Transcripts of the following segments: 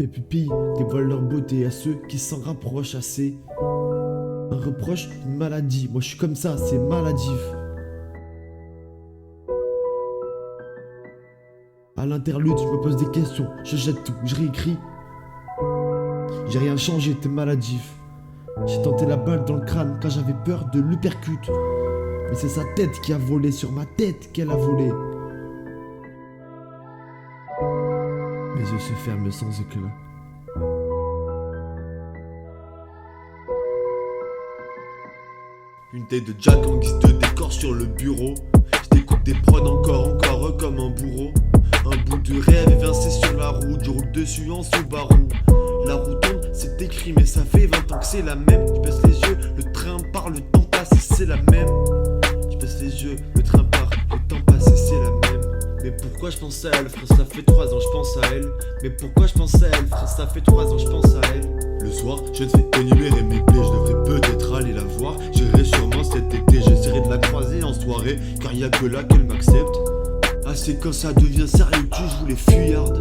Mes pupilles dévoilent leur beauté à ceux qui s'en rapprochent assez. Un reproche, une maladie. Moi je suis comme ça, c'est maladif. À l'interlude, je me pose des questions, je jette tout, je réécris. J'ai rien changé, t'es maladif. J'ai tenté la balle dans le crâne quand j'avais peur de l'uppercut. Mais c'est sa tête qui a volé, sur ma tête qu'elle a volé. Mes yeux se ferment sans éclat. Une tête de Jack en guise de décor sur le bureau. Je t'écoute des prods encore comme un bourreau. Un bout de rêve évincé sur la route. Je roule dessus en Subaru. La route tombe, c'est écrit mais ça fait 20 ans que c'est la même. Je baisse les yeux, le train part, le temps passe et c'est la même. Je baisse les yeux, le train part, le temps passe et c'est la même. Mais pourquoi je pense à elle, frère, ça fait 3 ans je pense à elle. Mais pourquoi je pense à elle, frère, ça fait 3 ans je pense à elle. Le soir, je ne fais qu'énumérer mes plaies, je devrais peut-être aller la voir. J'irai sûrement cet été, j'essaierai de la croiser en soirée, car y a que là qu'elle m'accepte. Ah c'est quand ça devient sérieux que tu joues les fuyardes.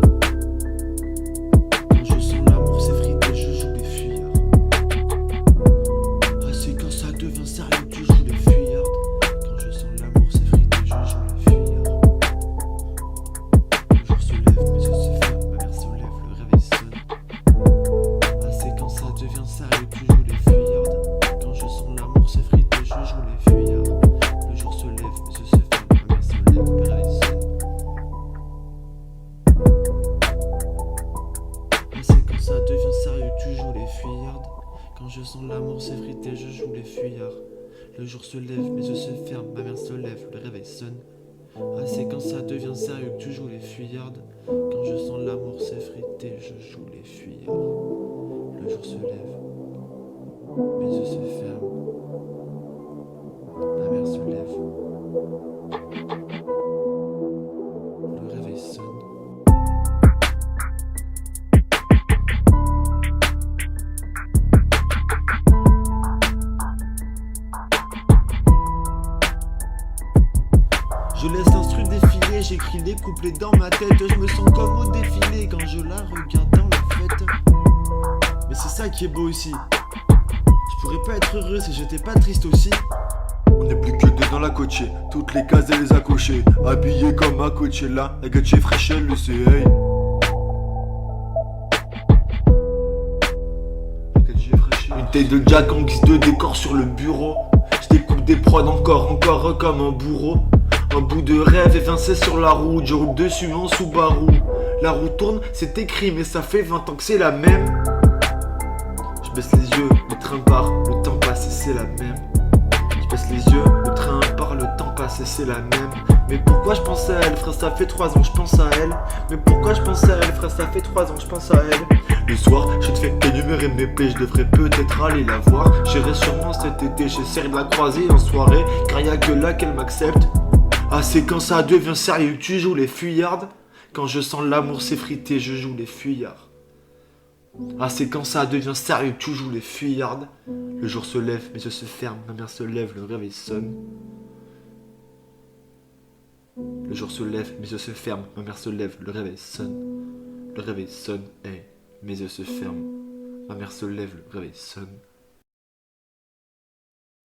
Quand je sens l'amour s'effriter, je joue les fuyards. Ah c'est quand ça devient sérieux que tu joues les fuyardes. Quand je sens l'amour s'effriter, je joue les fuyards. Le jour se lève, mes yeux se ferment, ma mère se lève, le réveil sonne. Ah c'est quand ça devient sérieux que tu joues les fuyards. Quand je sens l'amour s'effriter, je joue les fuyards. Le jour se lève, mes yeux se ferment, ma mère se lève, le réveil sonne. Ça devient sérieux, tu joues les fuyardes. Quand je sens l'amour s'effriter, je joue les fuyards. Le jour se lève, mes yeux se ferment, ma mère se lève, le réveil sonne. Ah c'est quand ça devient sérieux que tu joues les fuyardes. Quand je sens l'amour s'effriter, je joue les fuyards. Le jour se lève, mes yeux se ferment, ma mère se lève, le réveil sonne. Je laisse l'instru défiler, j'écris les couplets dans ma tête. Je me sens comme au défilé quand je la regarde dans la fête. Mais c'est ça qui est beau aussi. Je pourrais pas être heureux si j'étais pas triste aussi. On n'est plus que deux dans la coachée, toutes les cases elle les a cochées. Habillé comme un Coachella, la gâche fraîche elle le sait, hey. Une tête de Jack en guise de décor sur le bureau. Je découpe des prods encore comme un bourreau. Un bout de rêve évincé sur la route, je roule dessus en Subaru. La roue tourne, c'est écrit mais ça fait 20 ans que c'est la même. Je baisse les yeux, le train part, le temps passe et c'est la même. Je baisse les yeux, le train part, le temps passe et c'est la même. Mais pourquoi je pense à elle, frère, ça fait 3 ans je pense à elle. Mais pourquoi je pense à elle, frère, ça fait 3 ans je pense à elle. Le soir, je te fais énumérer mes plaies, je devrais peut-être aller la voir. J'irai sûrement cet été, j'essaierai de la croiser en soirée, car y a que là qu'elle m'accepte. Ah c'est quand ça devient sérieux que tu joues les fuyardes. Quand je sens l'amour s'effriter, je joue les fuyards. Ah c'est quand ça devient sérieux que tu joues les fuyardes. Le jour se lève, mes yeux se ferment, ma mère se lève, le réveil sonne. Le jour se lève, mes yeux se ferment, ma mère se lève, le réveil sonne. Le réveil sonne, hey, mes yeux se ferment, ma mère se lève, le réveil sonne.